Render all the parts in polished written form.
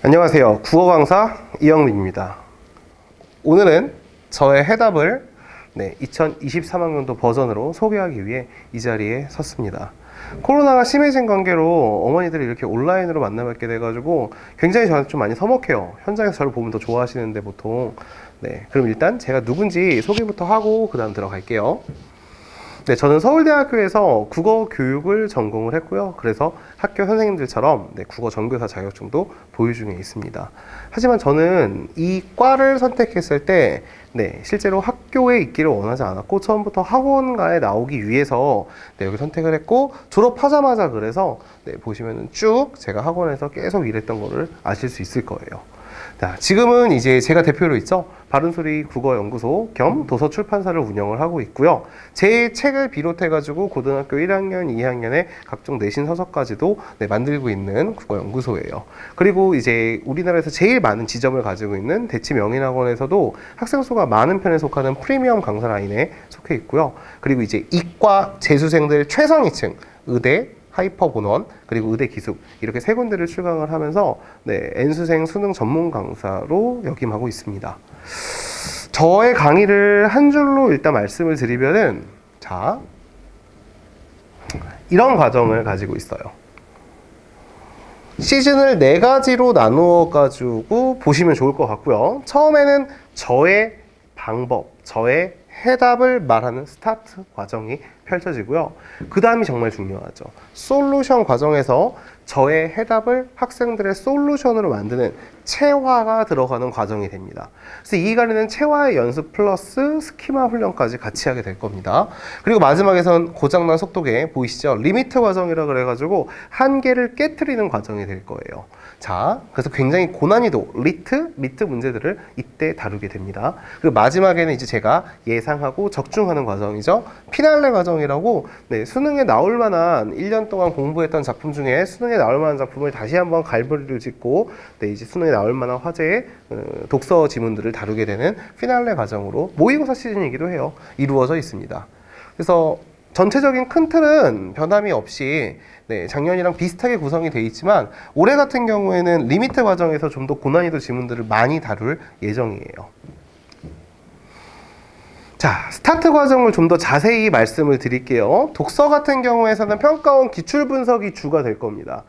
안녕하세요. 국어 강사 이영민입니다. 오늘은 저의 해답을 2023학년도 버전으로 소개하기 위해 이 자리에 섰습니다. 코로나가 심해진 관계로 어머니들이 이렇게 온라인으로 만나뵙게 돼가지고 굉장히 저한테 좀 많이 서먹해요. 현장에서 저를 보면 더 좋아하시는데 보통. 그럼 일단 제가 누군지 소개부터 하고 그 다음 들어갈게요. 저는 서울대학교에서 국어 교육을 전공을 했고요. 그래서 학교 선생님들처럼 국어 전교사 자격증도 보유 중에 있습니다. 하지만 저는 이 과를 선택했을 때 실제로 학교에 있기를 원하지 않았고 처음부터 학원가에 나오기 위해서 여기 선택을 했고, 졸업하자마자 그래서 보시면은 쭉 제가 학원에서 계속 일했던 거를 아실 수 있을 거예요. 자, 지금은 이제 제가 대표로 있죠. 바른소리 국어연구소 겸 도서출판사를 운영을 하고 있고요. 제 책을 비롯해가지고 고등학교 1학년, 2학년에 각종 내신 서적까지도 만들고 있는 국어연구소예요. 그리고 이제 우리나라에서 제일 많은 지점을 가지고 있는 대치명인학원에서도 학생 수가 많은 편에 속하는 프리미엄 강사 라인에 속해 있고요. 그리고 이제 이과 재수생들 최상위층, 의대, 하이퍼 본원, 그리고 의대 기숙, 이렇게 세 군데를 출강을 하면서 N수생 수능 전문 강사로 역임하고 있습니다. 저의 강의를 한 줄로 일단 말씀을 드리면은, 자, 이런 과정을 가지고 있어요. 시즌을 4가지로 나누어 가지고 보시면 좋을 것 같고요. 처음에는 저의 방법, 저의 해답을 말하는 스타트 과정이 펼쳐지고요. 그 다음이 정말 중요하죠. 솔루션 과정에서 저의 해답을 학생들의 솔루션으로 만드는 체화가 들어가는 과정이 됩니다. 그래서 이 시간에는 체화의 연습 플러스 스키마 훈련까지 같이 하게 될 겁니다. 그리고 마지막에선 고장난 속도계 보이시죠? 리미트 과정이라 그래가지고 한계를 깨트리는 과정이 될 거예요. 자, 그래서 굉장히 고난이도 미트 문제들을 이때 다루게 됩니다. 그리고 마지막에는 이제 제가 예상하고 적중하는 과정이죠. 피날레 과정이라고 수능에 나올 만한 1년 동안 공부했던 작품 중에 수능에 나올 만한 작품을 다시 한번 갈무리를 짓고 이제 수능에 나올 만한 화제의 독서 지문들을 다루게 되는 피날레 과정으로 모의고사 시즌이기도 해요. 이루어져 있습니다. 그래서 전체적인 큰 틀은 변함이 없이 작년이랑 비슷하게 구성이 되어 있지만 올해 같은 경우에는 리미트 과정에서 좀 더 고난이도 지문들을 많이 다룰 예정이에요. 자, 스타트 과정을 좀 더 자세히 말씀을 드릴게요. 독서 같은 경우에서는 평가원 기출 분석이 주가 될 겁니다.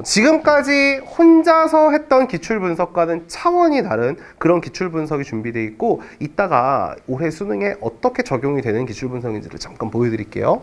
지금까지 혼자서 했던 기출 분석과는 차원이 다른 그런 기출 분석이 준비되어 있고, 이따가 올해 수능에 어떻게 적용이 되는 기출 분석인지를 잠깐 보여드릴게요.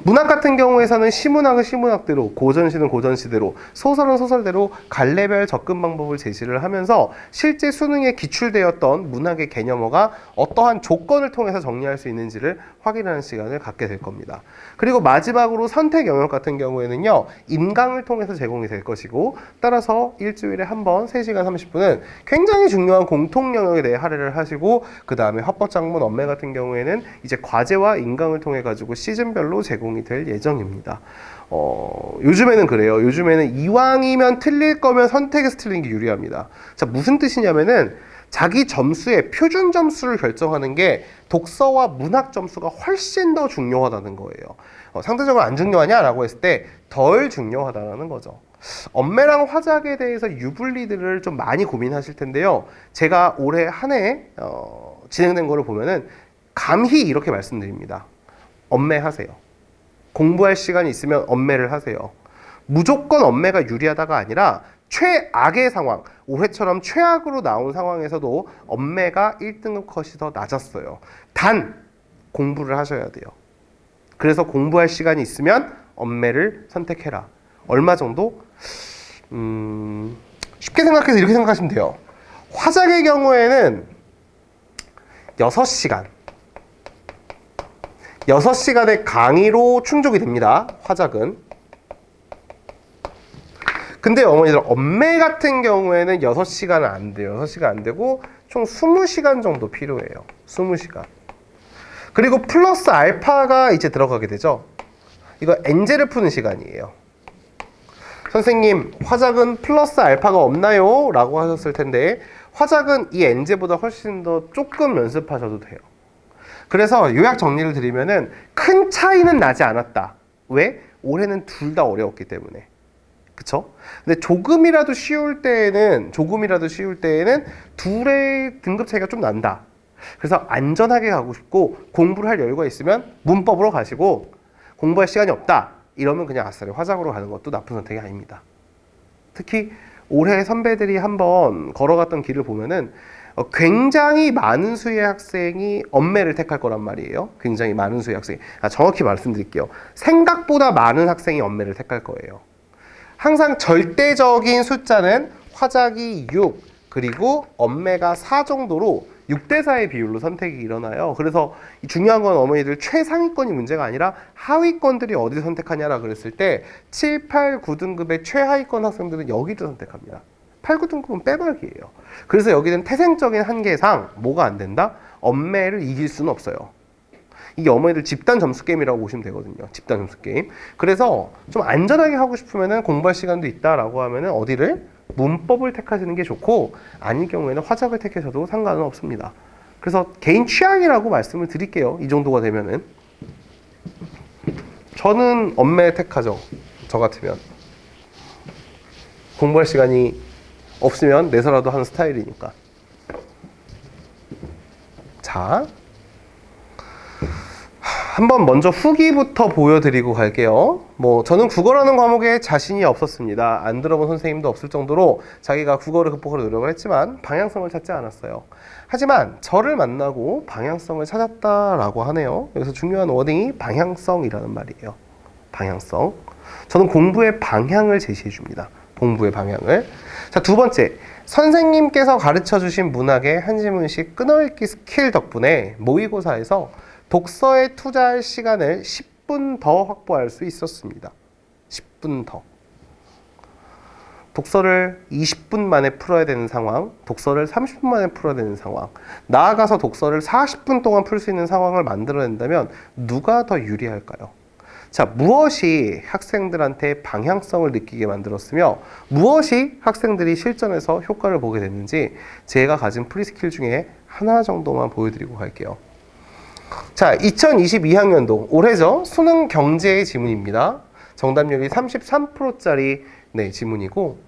문학 같은 경우에서는 시문학은 시문학대로, 고전시는 고전시대로, 소설은 소설대로 갈래별 접근 방법을 제시를 하면서 실제 수능에 기출되었던 문학의 개념어가 어떠한 조건을 통해서 정리할 수 있는지를 확인하는 시간을 갖게 될 겁니다. 그리고 마지막으로 선택 영역 같은 경우에는요, 임강을 통해서 제공이 될 것이고, 따라서 일주일에 한 번 3시간 30분은 굉장히 중요한 공통 영역에 대해 할애를 하시고, 그 다음에 합법작문 엄매 같은 경우에는 이제 과제와 임강을 통해 가지고 시즌별로 제공이 될 예정입니다. 요즘에는 그래요. 요즘에는 이왕이면 틀릴 거면 선택에서 틀리는 게 유리합니다. 자, 무슨 뜻이냐면은 자기 점수의 표준 점수를 결정하는 게 독서와 문학 점수가 훨씬 더 중요하다는 거예요. 상대적으로 안 중요하냐라고 했을 때 덜 중요하다는 거죠. 엄매랑 화작에 대해서 유불리들을 좀 많이 고민하실 텐데요. 제가 올해 한 해 진행된 거를 보면은 감히 이렇게 말씀드립니다. 엄매하세요. 공부할 시간이 있으면 엄매를 하세요. 무조건 엄매가 유리하다가 아니라 최악의 상황, 올해처럼 최악으로 나온 상황에서도 엄매가 1등급 컷이 더 낮았어요. 단 공부를 하셔야 돼요. 그래서 공부할 시간이 있으면 엄매를 선택해라. 얼마 정도? 쉽게 생각해서 이렇게 생각하시면 돼요. 화작의 경우에는 6시간 6시간의 강의로 충족이 됩니다. 화작은. 근데 어머니들 엄매 같은 경우에는 6시간은 안 돼요. 6시간 안 되고 총 20시간 정도 필요해요. 20시간. 그리고 플러스 알파가 이제 들어가게 되죠. 이거 엔제를 푸는 시간이에요. 선생님, 화작은 플러스 알파가 없나요? 라고 하셨을 텐데, 화작은 이 엔제보다 훨씬 더 조금 연습하셔도 돼요. 그래서 요약 정리를 드리면은 큰 차이는 나지 않았다. 왜? 올해는 둘 다 어려웠기 때문에. 그쵸? 근데 조금이라도 쉬울 때에는 둘의 등급 차이가 좀 난다. 그래서 안전하게 가고 싶고 공부를 할 여유가 있으면 문법으로 가시고 공부할 시간이 없다. 이러면 그냥 아싸리 화작으로 가는 것도 나쁜 선택이 아닙니다. 특히 올해 선배들이 한번 걸어갔던 길을 보면은 굉장히 많은 수의 학생이 엄매를 택할 거란 말이에요. 굉장히 많은 수의 학생이. 정확히 말씀드릴게요. 생각보다 많은 학생이 엄매를 택할 거예요. 항상 절대적인 숫자는 화작이 6, 그리고 엄매가 4 정도로 6대4의 비율로 선택이 일어나요. 그래서 중요한 건 어머니들 최상위권이 문제가 아니라 하위권들이 어디를 선택하냐라 그랬을 때 7, 8, 9등급의 최하위권 학생들은 여기를 선택합니다. 8, 9등급은 빼박이에요. 그래서 여기는 태생적인 한계상 뭐가 안 된다? 엄매를 이길 수는 없어요. 이게 어머니들 집단 점수 게임이라고 보시면 되거든요. 집단 점수 게임. 그래서 좀 안전하게 하고 싶으면은 공부할 시간도 있다라고 하면은 어디를? 문법을 택하시는 게 좋고, 아닐 경우에는 화작을 택하셔도 상관은 없습니다. 그래서 개인 취향이라고 말씀을 드릴게요. 이 정도가 되면은. 저는 엄매 택하죠. 저 같으면. 공부할 시간이 없으면 내서라도 하는 스타일이니까. 자, 한번 먼저 후기부터 보여드리고 갈게요. 저는 국어라는 과목에 자신이 없었습니다. 안 들어본 선생님도 없을 정도로 자기가 국어를 극복하려 노력을 했지만 방향성을 찾지 않았어요. 하지만 저를 만나고 방향성을 찾았다라고 하네요. 여기서 중요한 워딩이 방향성이라는 말이에요. 방향성. 저는 공부의 방향을 제시해 줍니다. 공부의 방향을. 자, 두 번째. 선생님께서 가르쳐 주신 문학의 한 지문씩 끊어읽기 스킬 덕분에 모의고사에서 독서에 투자할 시간을 10분 더 확보할 수 있었습니다. 10분 더. 독서를 20분 만에 풀어야 되는 상황, 독서를 30분 만에 풀어야 되는 상황, 나아가서 독서를 40분 동안 풀 수 있는 상황을 만들어낸다면 누가 더 유리할까요? 자, 무엇이 학생들한테 방향성을 느끼게 만들었으며 무엇이 학생들이 실전에서 효과를 보게 됐는지 제가 가진 프리스킬 중에 하나 정도만 보여드리고 갈게요. 자, 2022학년도 올해죠. 수능 경제의 지문입니다. 정답률이 33%짜리 지문이고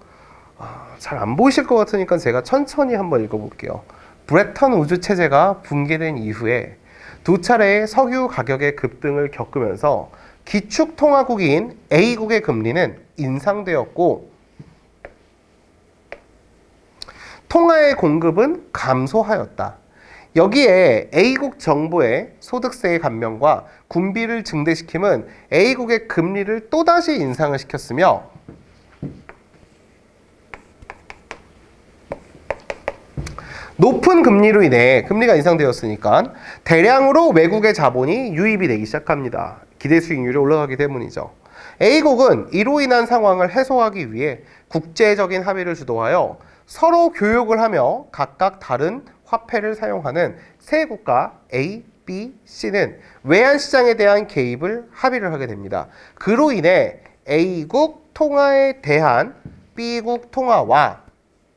잘 안 보이실 것 같으니까 제가 천천히 한번 읽어볼게요. 브레턴 우주 체제가 붕괴된 이후에 두 차례의 석유 가격의 급등을 겪으면서 기축통화국인 A국의 금리는 인상되었고 통화의 공급은 감소하였다. 여기에 A국 정부의 소득세의 감면과 군비를 증대시킴은 A국의 금리를 또다시 인상을 시켰으며 높은 금리로 인해 금리가 인상되었으니까 대량으로 외국의 자본이 유입이 되기 시작합니다. 기대 수익률이 올라가기 때문이죠. A국은 이로 인한 상황을 해소하기 위해 국제적인 합의를 주도하여 서로 교역을 하며 각각 다른 화폐를 사용하는 세 국가 A, B, C는 외환시장에 대한 개입을 합의를 하게 됩니다. 그로 인해 A국 통화에 대한 B국 통화와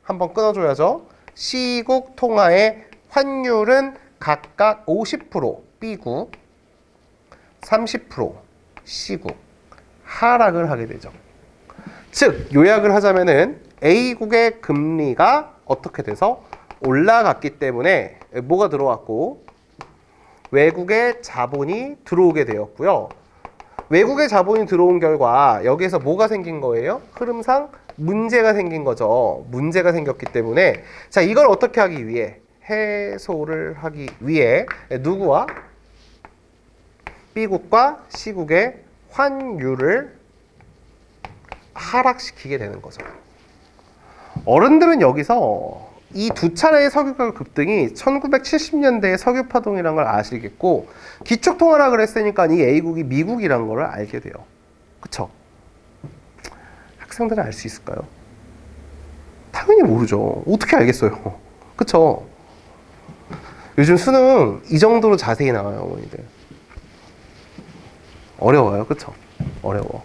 한번 끊어줘야죠. C국 통화의 환율은 각각 50% B국, 30% C국 하락을 하게 되죠. 즉 요약을 하자면은 A국의 금리가 어떻게 돼서 올라갔기 때문에 뭐가 들어왔고 외국의 자본이 들어오게 되었고요. 외국의 자본이 들어온 결과 여기에서 뭐가 생긴 거예요? 흐름상 문제가 생긴 거죠. 문제가 생겼기 때문에 자, 이걸 어떻게 하기 위해 해소를 하기 위해 누구와 B국과 C국의 환율을 하락시키게 되는 거죠. 어른들은 여기서 이 두 차례의 석유가격 급등이 1970년대의 석유 파동이라는 걸 아시겠고 기축통화라 그랬으니까 이 A국이 미국이라는 걸 알게 돼요. 그쵸? 학생들은 알 수 있을까요? 당연히 모르죠. 어떻게 알겠어요? 그쵸? 요즘 수능 이 정도로 자세히 나와요, 어머니들. 어려워요. 그쵸? 어려워.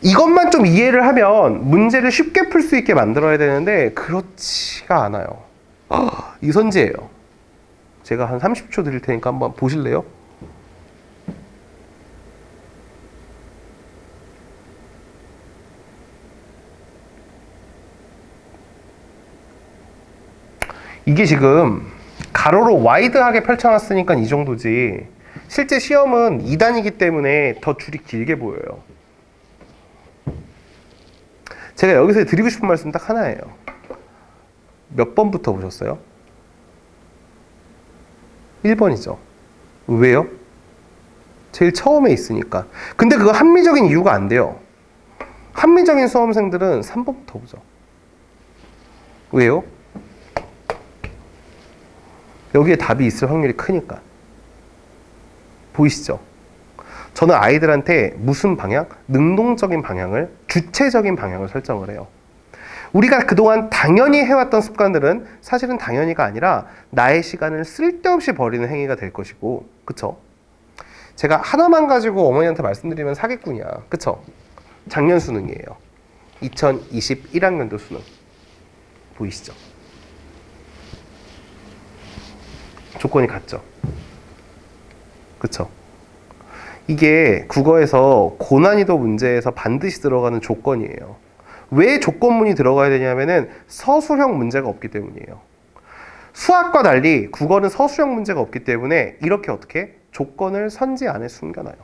이것만 좀 이해를 하면 문제를 쉽게 풀 수 있게 만들어야 되는데 그렇지가 않아요. 이 선지예요. 제가 한 30초 드릴 테니까 한번 보실래요? 이게 지금 가로로 와이드하게 펼쳐놨으니까 이 정도지, 실제 시험은 2단이기 때문에 더 줄이 길게 보여요. 제가 여기서 드리고 싶은 말씀 딱 하나예요. 몇 번부터 보셨어요? 1번이죠. 왜요? 제일 처음에 있으니까. 근데 그거 합리적인 이유가 안 돼요. 합리적인 수험생들은 3번부터 보죠. 왜요? 여기에 답이 있을 확률이 크니까. 보이시죠? 저는 아이들한테 무슨 방향? 능동적인 방향을, 주체적인 방향을 설정을 해요. 우리가 그동안 당연히 해왔던 습관들은 사실은 당연히가 아니라 나의 시간을 쓸데없이 버리는 행위가 될 것이고, 그쵸? 제가 하나만 가지고 어머니한테 말씀드리면 사기꾼이야. 그쵸? 작년 수능이에요. 2021학년도 수능. 보이시죠? 조건이 같죠? 그쵸? 이게 국어에서 고난이도 문제에서 반드시 들어가는 조건이에요. 왜 조건문이 들어가야 되냐면은 서술형 문제가 없기 때문이에요. 수학과 달리 국어는 서술형 문제가 없기 때문에 이렇게 어떻게 조건을 선지 안에 숨겨놔요.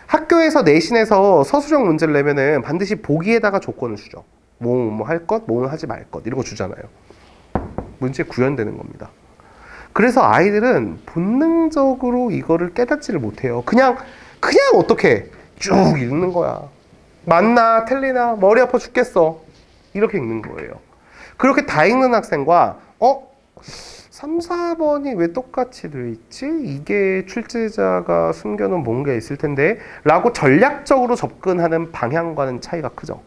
학교에서 내신에서 서술형 문제를 내면은 반드시 보기에다가 조건을 주죠. 뭐 할 것, 뭐는 하지 말 것, 이런 거 주잖아요. 문제 구현되는 겁니다. 그래서 아이들은 본능적으로 이거를 깨닫지를 못해요. 그냥 어떻게 쭉 읽는 거야. 맞나 틀리나 머리 아파 죽겠어, 이렇게 읽는 거예요. 그렇게 다 읽는 학생과 3, 4번이 왜 똑같이 돼 있지? 이게 출제자가 숨겨놓은 뭔가 있을 텐데 라고 전략적으로 접근하는 방향과는 차이가 크죠.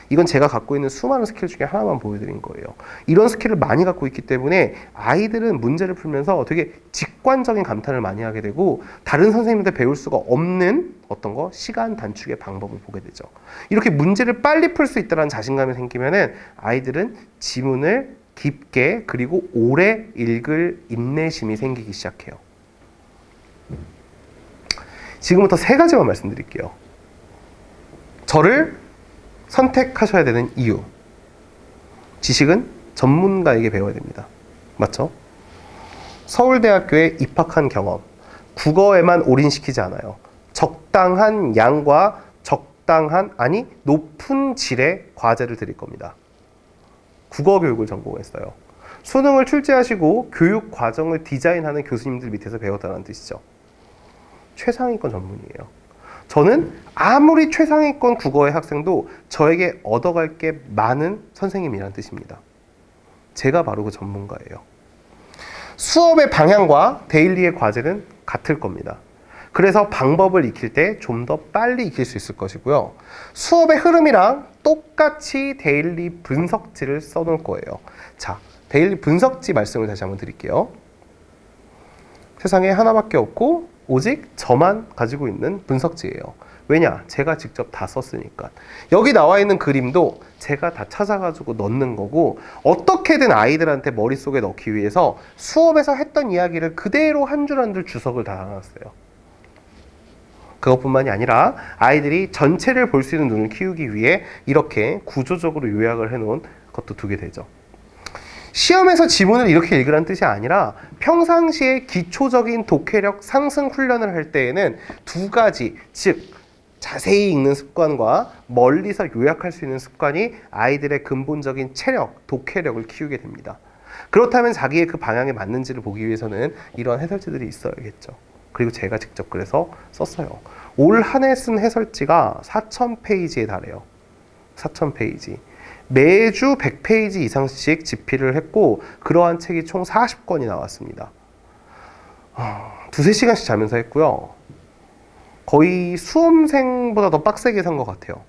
이건 제가 갖고 있는 수많은 스킬 중에 하나만 보여드린 거예요. 이런 스킬을 많이 갖고 있기 때문에 아이들은 문제를 풀면서 되게 직관적인 감탄을 많이 하게 되고, 다른 선생님한테 배울 수가 없는 어떤 거, 시간 단축의 방법을 보게 되죠. 이렇게 문제를 빨리 풀 수 있다는 자신감이 생기면은 아이들은 지문을 깊게 그리고 오래 읽을 인내심이 생기기 시작해요. 지금부터 3가지만 말씀드릴게요. 저를 선택하셔야 되는 이유. 지식은 전문가에게 배워야 됩니다. 맞죠? 서울대학교에 입학한 경험. 국어에만 올인시키지 않아요. 적당한 양과 높은 질의 과제를 드릴 겁니다. 국어 교육을 전공했어요. 수능을 출제하시고 교육 과정을 디자인하는 교수님들 밑에서 배웠다는 뜻이죠. 최상위권 전문이에요. 저는 아무리 최상위권 국어의 학생도 저에게 얻어갈 게 많은 선생님이라는 뜻입니다. 제가 바로 그 전문가예요. 수업의 방향과 데일리의 과제는 같을 겁니다. 그래서 방법을 익힐 때 좀 더 빨리 익힐 수 있을 것이고요. 수업의 흐름이랑 똑같이 데일리 분석지를 써놓을 거예요. 자, 데일리 분석지 말씀을 다시 한번 드릴게요. 세상에 하나밖에 없고 오직 저만 가지고 있는 분석지예요. 왜냐? 제가 직접 다 썼으니까. 여기 나와 있는 그림도 제가 다 찾아가지고 넣는 거고, 어떻게든 아이들한테 머릿속에 넣기 위해서 수업에서 했던 이야기를 그대로 한 줄 한 줄 주석을 달아놨어요. 그것뿐만이 아니라 아이들이 전체를 볼 수 있는 눈을 키우기 위해 이렇게 구조적으로 요약을 해놓은 것도 두게 되죠. 시험에서 지문을 이렇게 읽으라는 뜻이 아니라 평상시에 기초적인 독해력 상승 훈련을 할 때에는 2가지, 즉 자세히 읽는 습관과 멀리서 요약할 수 있는 습관이 아이들의 근본적인 체력, 독해력을 키우게 됩니다. 그렇다면 자기의 그 방향에 맞는지를 보기 위해서는 이런 해설지들이 있어야겠죠. 그리고 제가 직접 그래서 썼어요. 올 한 해 쓴 해설지가 4,000페이지에 달해요. 4,000페이지. 매주 100페이지 이상씩 집필을 했고, 그러한 책이 총 40권이 나왔습니다. 2-3시간씩 자면서 했고요. 거의 수험생보다 더 빡세게 산 것 같아요.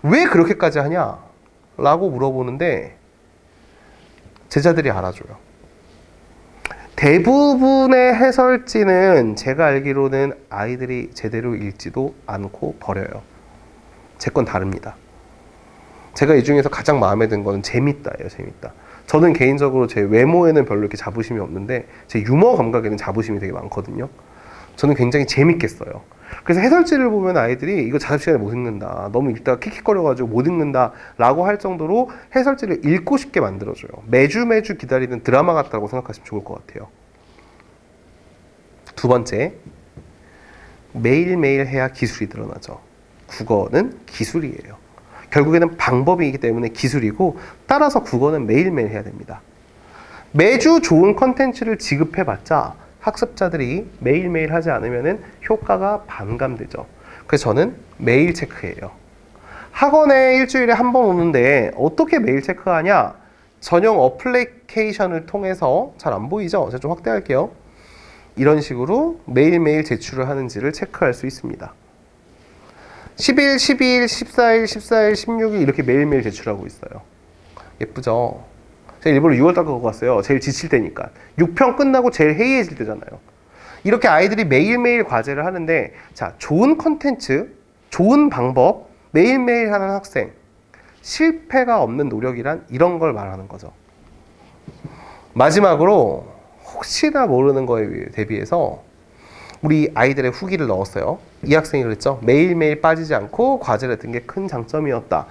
왜 그렇게까지 하냐? 라고 물어보는데 제자들이 알아줘요. 대부분의 해설지는 제가 알기로는 아이들이 제대로 읽지도 않고 버려요. 제 건 다릅니다. 제가 이 중에서 가장 마음에 든 거는 재밌다예요. 재밌다. 저는 개인적으로 제 외모에는 별로 이렇게 자부심이 없는데 제 유머 감각에는 자부심이 되게 많거든요. 저는 굉장히 재밌게 써요. 그래서 해설지를 보면 아이들이 이거 자습 시간에 못 읽는다. 너무 읽다가 킥킥거려가지고 못 읽는다. 라고 할 정도로 해설지를 읽고 싶게 만들어줘요. 매주 기다리는 드라마 같다고 생각하시면 좋을 것 같아요. 두 번째, 매일매일 해야 기술이 늘어나죠. 국어는 기술이에요. 결국에는 방법이기 때문에 기술이고, 따라서 국어는 매일매일 해야 됩니다. 매주 좋은 컨텐츠를 지급해봤자 학습자들이 매일매일 하지 않으면 효과가 반감되죠. 그래서 저는 매일 체크해요. 학원에 일주일에 한 번 오는데 어떻게 매일 체크하냐? 전용 어플리케이션을 통해서, 잘 안 보이죠? 제가 좀 확대할게요. 이런 식으로 매일매일 제출을 하는지를 체크할 수 있습니다. 10일, 12일, 14일, 14일, 16일 이렇게 매일매일 제출하고 있어요. 예쁘죠? 제가 일부러 6월달 거 갔어요. 제일 지칠 때니까. 6편 끝나고 제일 해이해질 때잖아요. 이렇게 아이들이 매일매일 과제를 하는데, 자, 좋은 컨텐츠, 좋은 방법, 매일매일 하는 학생, 실패가 없는 노력이란 이런 걸 말하는 거죠. 마지막으로 혹시나 모르는 거에 대비해서 우리 아이들의 후기를 넣었어요. 이 학생이 그랬죠. 매일매일 빠지지 않고 과제를 했던 게 큰 장점이었다.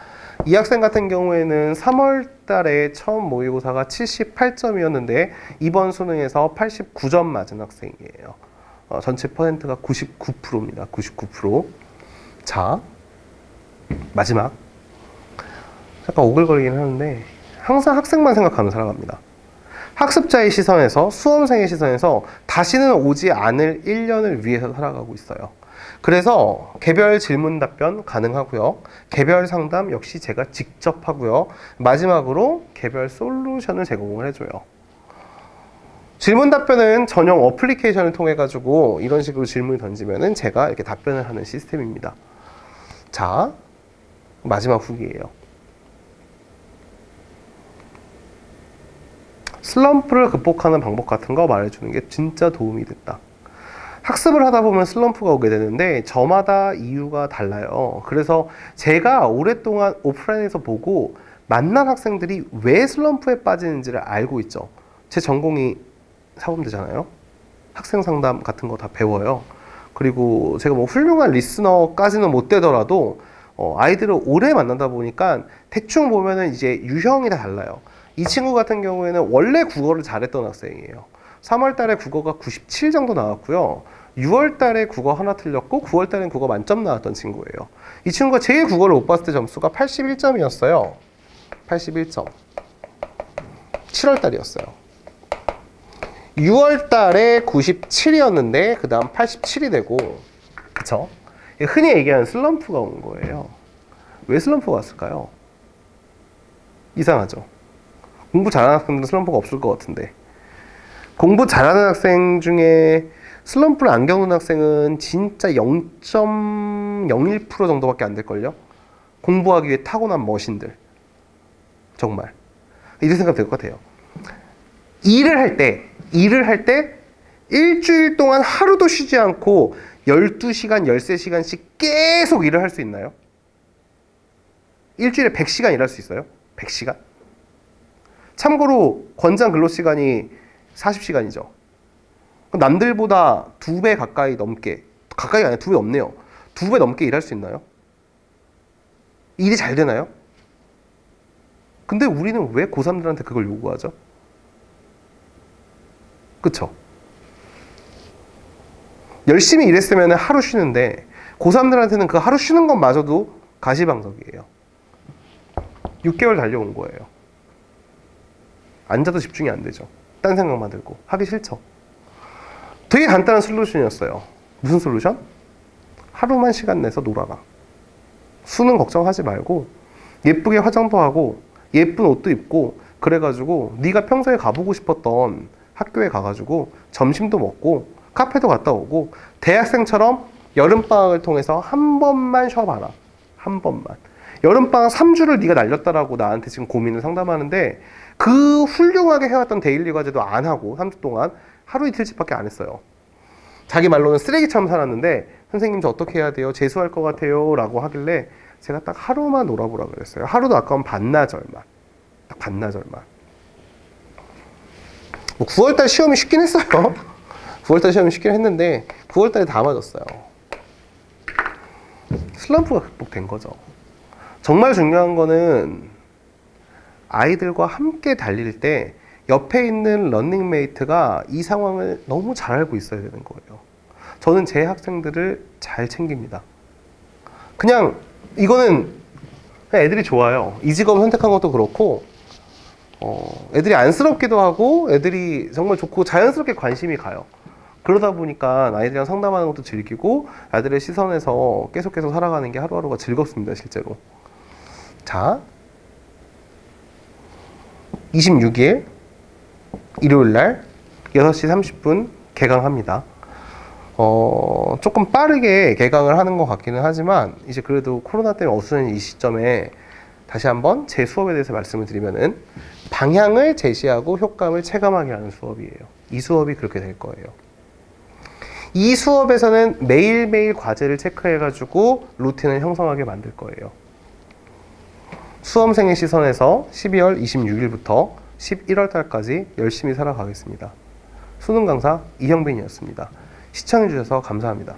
이 학생 같은 경우에는 3월 달에 처음 모의고사가 78점이었는데 이번 수능에서 89점 맞은 학생이에요. 전체 퍼센트가 99%입니다. 99%. 자, 마지막. 약간 오글거리긴 하는데 항상 학생만 생각하며 살아갑니다. 학습자의 시선에서, 수험생의 시선에서 다시는 오지 않을 1년을 위해서 살아가고 있어요. 그래서 개별 질문 답변 가능하고요. 개별 상담 역시 제가 직접 하고요. 마지막으로 개별 솔루션을 제공을 해줘요. 질문 답변은 전용 어플리케이션을 통해 가지고 이런 식으로 질문을 던지면은 제가 이렇게 답변을 하는 시스템입니다. 자, 마지막 후기예요. 슬럼프를 극복하는 방법 같은 거 말해주는 게 진짜 도움이 됐다. 학습을 하다 보면 슬럼프가 오게 되는데 저마다 이유가 달라요. 그래서 제가 오랫동안 오프라인에서 보고 만난 학생들이 왜 슬럼프에 빠지는지를 알고 있죠. 제 전공이 사범대잖아요. 학생 상담 같은 거 다 배워요. 그리고 제가 뭐 훌륭한 리스너까지는 못 되더라도 아이들을 오래 만나다 보니까 대충 보면은 이제 유형이 다 달라요. 이 친구 같은 경우에는 원래 국어를 잘했던 학생이에요. 3월 달에 국어가 97 정도 나왔고요. 6월 달에 국어 하나 틀렸고 9월 달엔 국어 만점 나왔던 친구예요. 이 친구가 제일 국어를 못 봤을 때 점수가 81점이었어요. 81점. 7월 달이었어요. 6월 달에 97이었는데 그 다음 87이 되고, 그쵸? 흔히 얘기하는 슬럼프가 온 거예요. 왜 슬럼프가 왔을까요? 이상하죠? 공부 잘하는 학생들은 슬럼프가 없을 것 같은데, 공부 잘하는 학생 중에 슬럼프를 안 겪는 학생은 진짜 0.01% 정도밖에 안 될걸요? 공부하기 위해 타고난 머신들. 정말. 이렇게 생각 될 것 같아요. 일을 할 때 일주일 동안 하루도 쉬지 않고 12시간, 13시간씩 계속 일을 할 수 있나요? 일주일에 100시간 일할 수 있어요? 100시간? 참고로 권장 근로시간이 40시간이죠. 남들보다 2배 가까이 넘게, 가까이가 아니라 2배 넘네요. 2배 넘게 일할 수 있나요? 일이 잘 되나요? 근데 우리는 왜 고3들한테 그걸 요구하죠? 그쵸? 열심히 일했으면 하루 쉬는데 고3들한테는 그 하루 쉬는 것마저도 가시방석이에요. 6개월 달려온 거예요. 앉아도 집중이 안 되죠. 딴 생각만 들고 하기 싫죠. 되게 간단한 솔루션이었어요. 무슨 솔루션? 하루만 시간 내서 놀아라. 수능 걱정하지 말고 예쁘게 화장도 하고 예쁜 옷도 입고 그래가지고 네가 평소에 가보고 싶었던 학교에 가가지고 점심도 먹고 카페도 갔다 오고 대학생처럼 여름방학을 통해서 한 번만 쉬어봐라. 한 번만. 여름방학 3주를 네가 날렸다라고 나한테 지금 고민을 상담하는데 그 훌륭하게 해왔던 데일리 과제도 안 하고 3주 동안 하루 이틀씩밖에 안 했어요. 자기 말로는 쓰레기처럼 살았는데 선생님 저 어떻게 해야 돼요? 재수할 것 같아요 라고 하길래 제가 딱 하루만 놀아보라 그랬어요. 하루도 아까운 반나절만. 딱 반나절만. 뭐 9월달 시험이 쉽긴 했어요. 9월달 시험이 쉽긴 했는데 9월달에 다 맞았어요. 슬럼프가 극복된 거죠. 정말 중요한 거는 아이들과 함께 달릴 때 옆에 있는 런닝메이트가 이 상황을 너무 잘 알고 있어야 되는 거예요. 저는 제 학생들을 잘 챙깁니다. 그냥 이거는 그냥 애들이 좋아요. 이 직업 선택한 것도 그렇고 애들이 안쓰럽기도 하고 애들이 정말 좋고 자연스럽게 관심이 가요. 그러다 보니까 아이들이랑 상담하는 것도 즐기고 아이들의 시선에서 계속 살아가는 게 하루하루가 즐겁습니다, 실제로. 자, 26일 일요일날 6시 30분 개강합니다. 조금 빠르게 개강을 하는 것 같기는 하지만 이제 그래도 코로나 때문에 어수선한 이 시점에 다시 한번 제 수업에 대해서 말씀을 드리면은 방향을 제시하고 효과를 체감하게 하는 수업이에요. 이 수업이 그렇게 될 거예요. 이 수업에서는 매일매일 과제를 체크해가지고 루틴을 형성하게 만들 거예요. 수험생의 시선에서 12월 26일부터 11월 달까지 열심히 살아가겠습니다. 수능 강사 이형빈이었습니다. 시청해주셔서 감사합니다.